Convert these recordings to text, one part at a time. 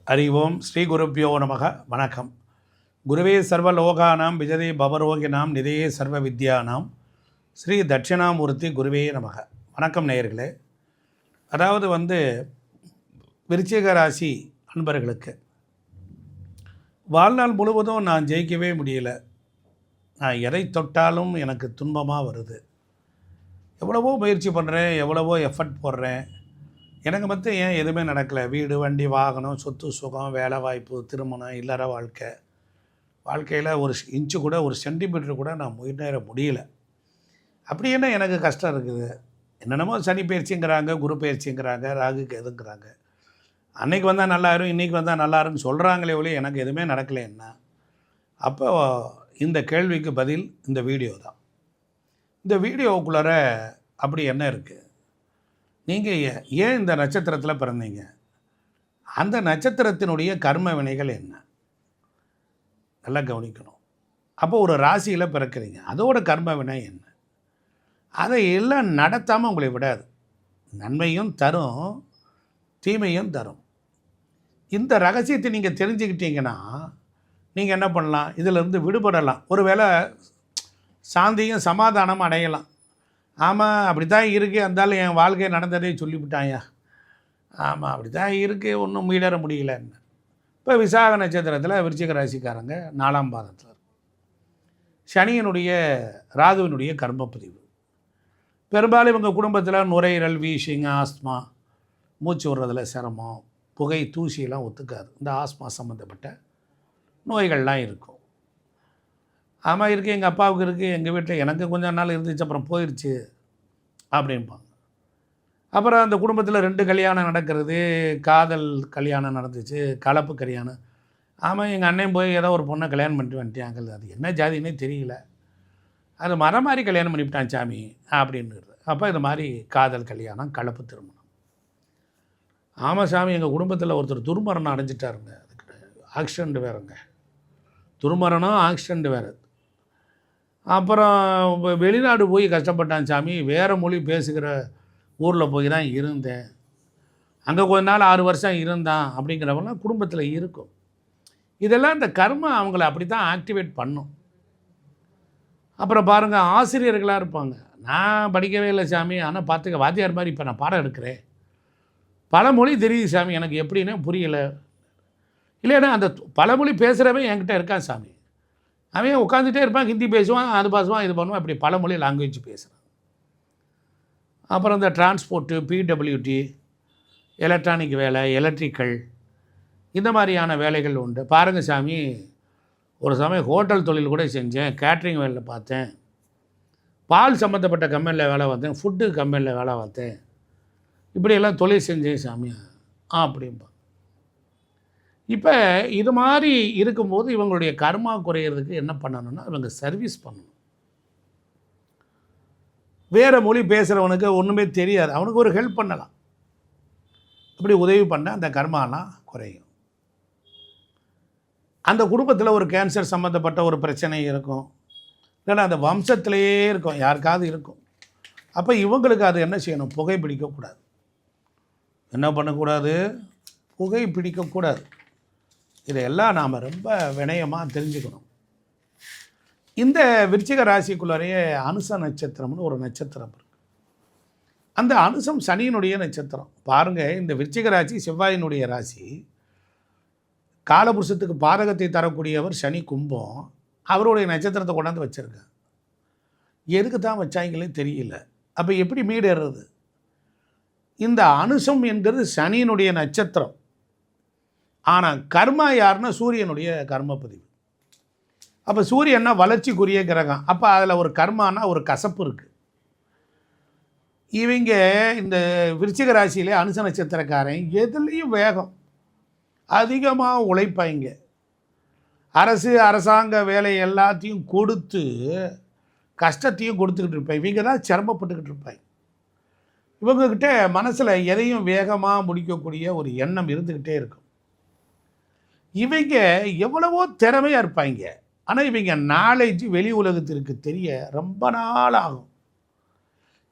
ஹரி ஓம் ஸ்ரீ குருப்பியோ நமக. வணக்கம். குருவே சர்வலோகானாம் விஜதே பவரோகினாம் நிதையே சர்வ வித்யானாம் ஸ்ரீ தட்சிணாமூர்த்தி குருவே நமக. வணக்கம் நேயர்களே. அதாவது விருச்சிக ராசி அன்பர்களுக்கு வாழ்நாள் முழுவதும் நான் ஜெயிக்கவே முடியல, நான் எதை தொட்டாலும் எனக்கு துன்பமாக வருது, எவ்வளவோ முயற்சி பண்ணுறேன், எவ்வளவோ எஃபர்ட் போடுறேன், எனக்கு மட்டும் ஏன் எதுவுமே நடக்கலை, வீடு வண்டி வாகனம் சொத்து சுகம் வேலை வாய்ப்பு திருமணம் இல்லற வாழ்க்கையில் ஒரு இன்ச்சு கூட ஒரு சென்டிமீட்டர் கூட நான் முன்னேற முடியல. அப்படி என்ன எனக்கு கஷ்டம் இருக்குது? என்னென்னமோ சனி பயிற்சிங்கிறாங்க, குரு பயிற்சிங்கிறாங்க, ராகுக்கு எதுங்கிறாங்க, அன்னைக்கு வந்தால் நல்லாயிரும் இன்றைக்கி வந்தால் நல்லாருன்னு சொல்கிறாங்களே ஒழிய எனக்கு எதுவுமே நடக்கலை. என்ன அப்போ இந்த கேள்விக்கு பதில் இந்த வீடியோ தான். இந்த வீடியோவுக்குள்ளார அப்படி என்ன இருக்குது? நீங்கள் ஏன் இந்த நட்சத்திரத்தில் பிறந்தீங்க, அந்த நட்சத்திரத்தினுடைய கர்ம வினைகள் என்ன, நல்லா கவனிக்கணும். அப்போ ஒரு ராசியில் பிறக்கிறீங்க, அதோட கர்ம வினை என்ன, அதை எல்லாம் நடத்தாமல் உங்களை விடாது. நன்மையும் தரும், தீமையும் தரும். இந்த ரகசியத்தை நீங்கள் தெரிஞ்சுக்கிட்டீங்கன்னா நீங்கள் என்ன பண்ணலாம், இதிலிருந்து விடுபடலாம். ஒருவேளை சாந்தியும் சமாதானம் அடையலாம். ஆமாம் அப்படி தான் இருக்குது, இருந்தாலும் என் வாழ்க்கை நடந்ததே சொல்லிவிட்டாயா, ஆமாம் அப்படி தான் இருக்குது, ஒன்றும் மீளற முடியலன்னு. இப்போ விசாக நட்சத்திரத்தில் விருச்சிக ராசிக்காரங்க 4ஆம் பாதத்தில் சனியினுடைய ராகுவினுடைய கர்மப்பதிவு. பெரும்பாலும் இவங்க குடும்பத்தில் நுரையீரல், வீசிங், ஆஸ்மா, மூச்சு விடுறதுல சிரமம், புகை தூசியெல்லாம் ஒத்துக்காது. இந்த ஆஸ்மா சம்மந்தப்பட்ட நோய்கள்லாம் இருக்கும். ஆமாம் இருக்குது, எங்கள் அப்பாவுக்கு இருக்குது, எங்கள் வீட்டில் எனக்கு கொஞ்ச நாள் இருந்துச்சு அப்புறம் போயிடுச்சு அப்படின்பாங்க. அப்புறம் அந்த குடும்பத்தில் 2 கல்யாணம் நடக்கிறது, காதல் கல்யாணம் நடந்துச்சு, கலப்பு கல்யாணம். ஆமாம் எங்கள் அண்ணன் போய் ஏதோ ஒரு பொண்ணை கல்யாணம் பண்ணிட்டு வந்துட்டாங்க, அது என்ன ஜாதினே தெரியல, அது மரம் மாதிரி கல்யாணம் பண்ணிவிட்டான் சாமி அப்படின்றது. அப்போ இது மாதிரி காதல் கல்யாணம், கலப்பு திருமணம். ஆமாம் சாமி எங்கள் குடும்பத்தில் ஒருத்தர் துர்மரணம் அடைஞ்சிட்டாருங்க, அதுக்கு ஆக்சிடெண்ட் வேறுங்க, துர்மரணம் ஆக்சிடெண்ட் வேறு. அப்புறம் வெளிநாடு போய் கஷ்டப்பட்டான் சாமி, வேறு மொழி பேசுகிற ஊரில் போய் தான் இருந்தேன், அங்கே கொஞ்ச நாள் 6 வருஷம் இருந்தான் அப்படிங்கிறவங்களாம் குடும்பத்தில் இருக்கும். இதெல்லாம் இந்த கர்மா அவங்கள அப்படி தான் ஆக்டிவேட் பண்ணும். அப்புறம் பாருங்கள், ஆசிரியர்களாக இருப்பாங்க, நான் படிக்கவே இல்லை சாமி, ஆனால் பார்த்துக்க வாத்தியார் மாதிரி இப்போ நான் பாடம் எடுக்கிறேன், பல மொழி தெரியுது சாமி, எனக்கு எப்படின்னா புரியலை. இல்லைன்னா அந்த பல மொழி பேசுகிறவன் என்கிட்ட இருக்கான் சாமி, அவன் உட்காந்துட்டே இருப்பான், ஹிந்தி பேசுவான், அது பேசுவான், இது பண்ணுவான், இப்படி பல மொழி லாங்குவேஜ் பேசுகிறான். அப்புறம் இந்த டிரான்ஸ்போர்ட்டு, பிடபிள்யூடி, எலக்ட்ரானிக் வேலை, எலக்ட்ரிக்கல், இந்த மாதிரியான வேலைகள் உண்டு. பாருங்கள் சாமி, ஒரு சமயம் ஹோட்டல் தொழில் கூட செஞ்சேன், கேட்ரிங் வேலையில் பார்த்தேன், பால் சம்மந்தப்பட்ட கம்பெனியில் வேலை பார்த்தேன், ஃபுட்டு கம்பெனியில் வேலை பார்த்தேன், இப்படியெல்லாம் தொழில் செஞ்சேன் சாமி அப்படிம்பான். இப்போ இது மாதிரி இருக்கும்போது இவங்களுடைய கர்மா குறையிறதுக்கு என்ன பண்ணணும்னா இவங்க சர்வீஸ் பண்ணணும். வேறு மொழி பேசுகிறவனுக்கு ஒன்றுமே தெரியாது, அவனுக்கு ஒரு ஹெல்ப் பண்ணலாம், அப்படி உதவி பண்ண அந்த கர்மாலாம் குறையும். அந்த குடும்பத்தில் ஒரு கேன்சர் சம்மந்தப்பட்ட ஒரு பிரச்சனை இருக்கும், இல்லைன்னா அந்த வம்சத்திலேயே இருக்கும், யாருக்காவது இருக்கும். அப்போ இவங்களுக்கு அது என்ன செய்யணும், புகை பிடிக்கக்கூடாது. என்ன பண்ணக்கூடாது, புகை பிடிக்கக்கூடாது. இதையெல்லாம் நாம் ரொம்ப வினயமாக தெரிஞ்சுக்கணும். இந்த விருச்சிக ராசிக்குள்ளரையே அனுச நட்சத்திரம்னு ஒரு நட்சத்திரம் இருக்குது. அந்த அனுசம் சனியினுடைய நட்சத்திரம். பாருங்கள், இந்த விருச்சிக ராசி செவ்வாயினுடைய ராசி, காலபுருஷத்துக்கு பாதகத்தை தரக்கூடியவர் சனி கும்பம், அவருடைய நட்சத்திரத்தை கொண்டாந்து வச்சுருக்காங்க. எதுக்கு தான் வச்சாங்களே தெரியல. அப்போ எப்படி மீடேறது? இந்த அனுசம் என்கிறது சனியினுடைய நட்சத்திரம், ஆனால் கர்மா யாருன்னா சூரியனுடைய கர்மப்பதிவு. அப்போ சூரியன்னா வளர்ச்சிக்குரிய கிரகம், அப்போ அதில் ஒரு கர்மானா ஒரு கசப்பு இருக்குது. இவங்க இந்த விருச்சிக ராசியிலே அனுச நட்சத்திரக்காரன் எதுலேயும் வேகம் அதிகமாக உழைப்பாங்க, அரசாங்க வேலை எல்லாத்தையும் கொடுத்து கஷ்டத்தையும் கொடுத்துக்கிட்டு இருப்பாங்க, இவங்க தான் சிரமப்பட்டுக்கிட்டு இருப்பாங்க. இவங்கக்கிட்ட மனசில் எதையும் வேகமாக முடிக்கக்கூடிய ஒரு எண்ணம் இருந்துக்கிட்டே இருக்கும். இவங்க எவ்வளவோ திறமையாக இருப்பாங்க, ஆனால் இவங்க நாலேஜ் வெளி உலகத்திற்கு தெரிய ரொம்ப நாள் ஆகும்.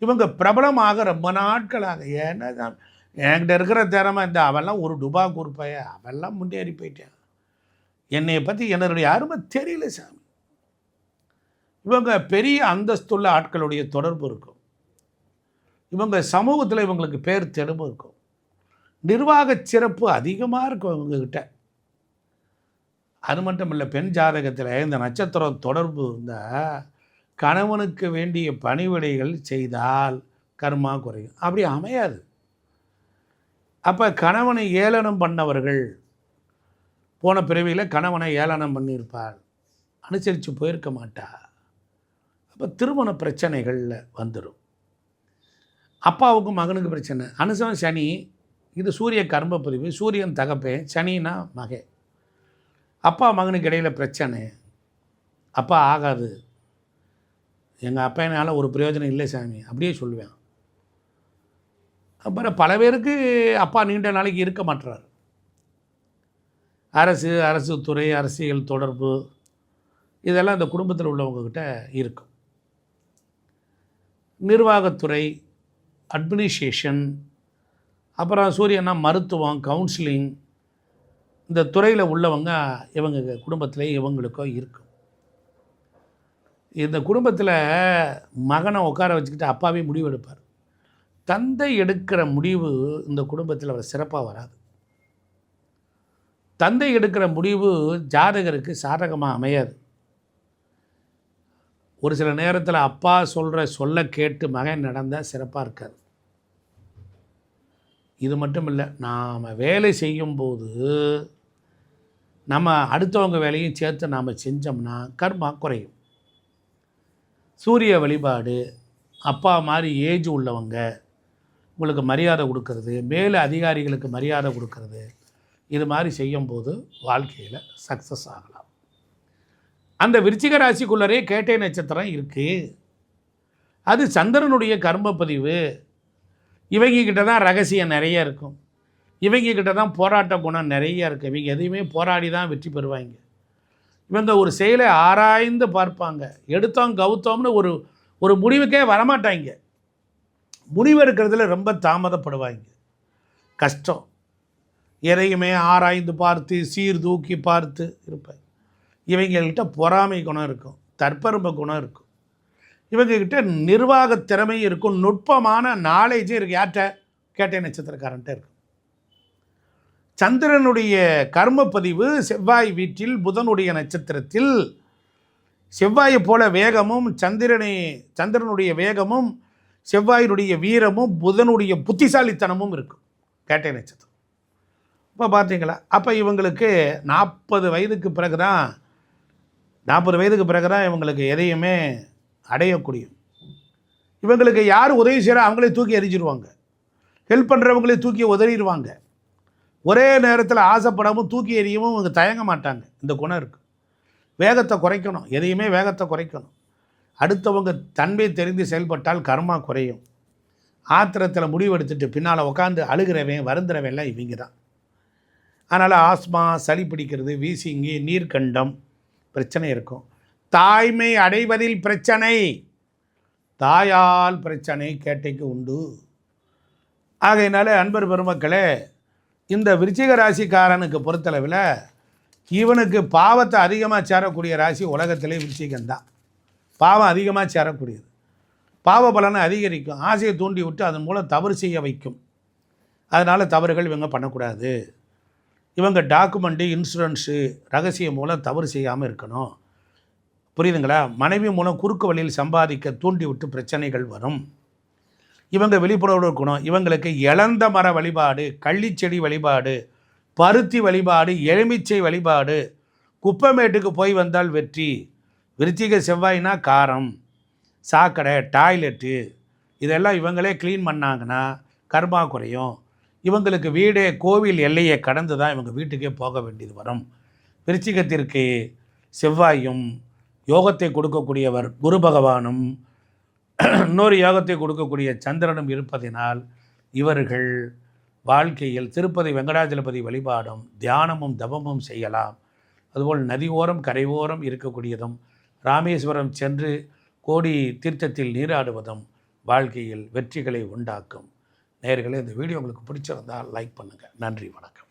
இவங்க பிரபலமாக ரொம்ப நாட்களாக, ஏன்னா என்கிட்ட இருக்கிற திறமை இந்த அவெல்லாம் ஒரு டுபா குறிப்பாய அவெல்லாம் முன்னேறி போயிட்டேன், என்னை பற்றி என்னுடைய அருமை தெரியல சாமி. இவங்க பெரிய அந்தஸ்துள்ள ஆட்களுடைய தொடர்பு இருக்கும், இவங்க சமூகத்தில் இவங்களுக்கு பேர் தெரும்பு இருக்கும், நிர்வாக சிறப்பு அதிகமாக இருக்கும் இவங்ககிட்ட. அது மட்டும் இல்லை, பெண் ஜாதகத்தில் இந்த நட்சத்திரம் தொடர்பு இருந்தால் கணவனுக்கு வேண்டிய பணிவிடைகள் செய்தால் கர்மா குறையும். அப்படி அமையாது. அப்போ கணவனை ஏளனம் பண்ணவர்கள் போன பிறவியில் கணவனை ஏளனம் பண்ணியிருப்பாள், அனுசரித்து போயிருக்க மாட்டா. அப்போ திருமண பிரச்சனைகளில் வந்துடும். அப்பாவுக்கும் மகனுக்கு பிரச்சனை, அனுசவன் சனி, இது சூரிய கர்ம பதிவு, சூரியன் தகப்பேன், சனின்னா மகன். அப்பா மகனுக்கு இடையில் பிரச்சனை, அப்பா ஆகாது, எங்கள் அப்பா ஒரு பிரயோஜனம் இல்லை சாமி அப்படியே சொல்லுவேன். அப்புறம் பல பேருக்கு அப்பா நீண்ட நாளைக்கு இருக்க மாட்டுறார். அரசு துறை, அரசியல் தொடர்பு இதெல்லாம் இந்த குடும்பத்தில் உள்ளவங்கக்கிட்ட இருக்கும். நிர்வாகத்துறை, அட்மினிஸ்ட்ரேஷன், அப்புறம் சூரியனா மருத்துவம், கவுன்சிலிங், இந்த துறையில் உள்ளவங்க இவங்க குடும்பத்தில் இவங்களுக்கோ இருக்கும். இந்த குடும்பத்தில் மகனை உட்கார வச்சுக்கிட்டு அப்பாவே முடிவு எடுப்பார். தந்தை எடுக்கிற முடிவு இந்த குடும்பத்தில் அவர் சிறப்பாக வராது. தந்தை எடுக்கிற முடிவு ஜாதகருக்கு சாதகமாக அமையாது. ஒரு சில நேரத்தில் அப்பா சொல்ல கேட்டு மகன் நடந்தால் சிறப்பாக இருக்காது. இது மட்டும் இல்லை, நாம் வேலை செய்யும்போது நம்ம அடுத்தவங்க வேலையும் சேர்த்து நாம் செஞ்சோம்னா கர்மா குறையும். சூரிய வழிபாடு, அப்பா மாதிரி ஏஜ் உள்ளவங்க உங்களுக்கு மரியாதை கொடுக்கறது, மேலே அதிகாரிகளுக்கு மரியாதை கொடுக்கறது, இது மாதிரி செய்யும்போது வாழ்க்கையில் சக்ஸஸ் ஆகலாம். அந்த விருச்சிக ராசிக்குள்ளரே கேட்டை நட்சத்திரம் இருக்குது. அது சந்திரனுடைய கர்மப்பதிவு. இவங்கக்கிட்ட தான் ரகசியம் நிறைய இருக்கும், இவங்கக்கிட்ட தான் போராட்ட குணம் நிறைய இருக்குது. இவங்க எதையுமே போராடி தான் வெற்றி பெறுவாங்க. இவங்க ஒரு செயலை ஆராய்ந்து பார்ப்பாங்க. எடுத்தோம் கவுத்தோம்னு ஒரு முடிவுக்கே வரமாட்டாங்க. முடிவு எடுக்கிறதுல ரொம்ப தாமதப்படுவாங்க. கஷ்டம். எதையுமே ஆராய்ந்து பார்த்து சீர்தூக்கி பார்த்து இருப்பாங்க. இவங்கள்கிட்ட பொறாமை குணம் இருக்கும், தற்பெருமை குணம் இருக்கும், இவங்கக்கிட்ட நிர்வாக திறமை இருக்கும், நுட்பமான நாலேஜே இருக்குது. யார்கிட்ட? கேட்டை நட்சத்திரக்காரன்ட்ட இருக்கும். சந்திரனுடைய கர்மப்பதிவு செவ்வாய் வீட்டில், புதனுடைய நட்சத்திரத்தில். செவ்வாயை போல வேகமும் சந்திரனுடைய வேகமும் செவ்வாயினுடைய வீரமும் புதனுடைய புத்திசாலித்தனமும் இருக்கும் கேட்டை நட்சத்திரம். இப்போ பார்த்தீங்களா? அப்போ இவங்களுக்கு 40 வயதுக்கு பிறகு தான் இவங்களுக்கு எதையுமே அடையக்கூடியும். இவங்களுக்கு யார் உதவி செய்கிறா அவங்களே தூக்கி எறிஞ்சிருவாங்க, ஹெல்ப் பண்ணுறவங்களே தூக்கி உதறிடுவாங்க. ஒரே நேரத்தில் ஆசைப்படாமல் தூக்கி எறியவும் இவங்க தயங்க மாட்டாங்க. இந்த குணம் இருக்குது. வேகத்தை குறைக்கணும், எதையுமே வேகத்தை குறைக்கணும். அடுத்தவங்க தன்மை தெரிந்து செயல்பட்டால் கர்மா குறையும். ஆத்திரத்தில் முடிவு எடுத்துட்டு பின்னால் உட்காந்து அழுகிறவன் வருந்துறவன்லாம் இவங்க தான். அதனால் ஆஸ்மா, சளி பிடிக்கிறது, வீசிங்கி, நீர்க்கண்டம் பிரச்சனை இருக்கும். தாய்மை அடைவதில் பிரச்சனை, தாயால் பிரச்சனை கேட்டைக்கு உண்டு. ஆகையினால அன்பர் பெருமக்களே, இந்த விருச்சிக ராசிக்காரனுக்கு பொறுத்தளவில் இவனுக்கு பாவத்தை அதிகமாக சேரக்கூடிய ராசி உலகத்திலே விருச்சிகம்தான். பாவம் அதிகமாக சேரக்கூடியது. பாவ பலனை அதிகரிக்கும், ஆசையை தூண்டி விட்டு அதன் மூலம் தவறு செய்ய வைக்கும். அதனால் தவறுகள் இவங்க பண்ணக்கூடாது. இவங்க டாக்குமெண்ட்டு, இன்சூரன்ஸு, ரகசியம் மூலம் தவறு செய்யாமல் இருக்கணும். புரியுதுங்களா? மனைவி மூலம் குறுக்கு வழியில் சம்பாதிக்க தூண்டி விட்டு பிரச்சனைகள் வரும். இவங்க விழிப்புணர்வு இருக்கணும். இவங்களுக்கு இளந்த மர வழிபாடு, கள்ளிச்செடி வழிபாடு, பருத்தி வழிபாடு, எலுமிச்சை வழிபாடு, குப்பமேட்டுக்கு போய் வந்தால் வெற்றி. விருச்சிக செவ்வாய்னா காரம், சாக்கடை, டாய்லெட்டு இதெல்லாம் இவங்களே க்ளீன் பண்ணாங்கன்னா கர்மா குறையும். இவங்களுக்கு வீடே கோவில் எல்லையை கடந்து தான் இவங்க வீட்டுக்கே போக வேண்டியது வரும். விருச்சிகத்திற்கு செவ்வாயும் யோகத்தை கொடுக்கக்கூடியவர் குரு பகவானும் இன்னொரு யோகத்தை கொடுக்கக்கூடிய சந்திரனும் இருப்பதினால் இவர்கள் வாழ்க்கையில் திருப்பதி வெங்கடாஜலபதி வழிபாடும் தியானமும் தபமும் செய்யலாம். அதுபோல் நதி ஓரம் கரை ஓரம் இருக்கக்கூடியதும் ராமேஸ்வரம் சென்று கோடி தீர்த்தத்தில் நீராடுவதும் வாழ்க்கையில் வெற்றிகளை உண்டாக்கும். நேயர்களே, இந்த வீடியோ உங்களுக்கு பிடிச்சிருந்தால் லைக் பண்ணுங்கள். நன்றி, வணக்கம்.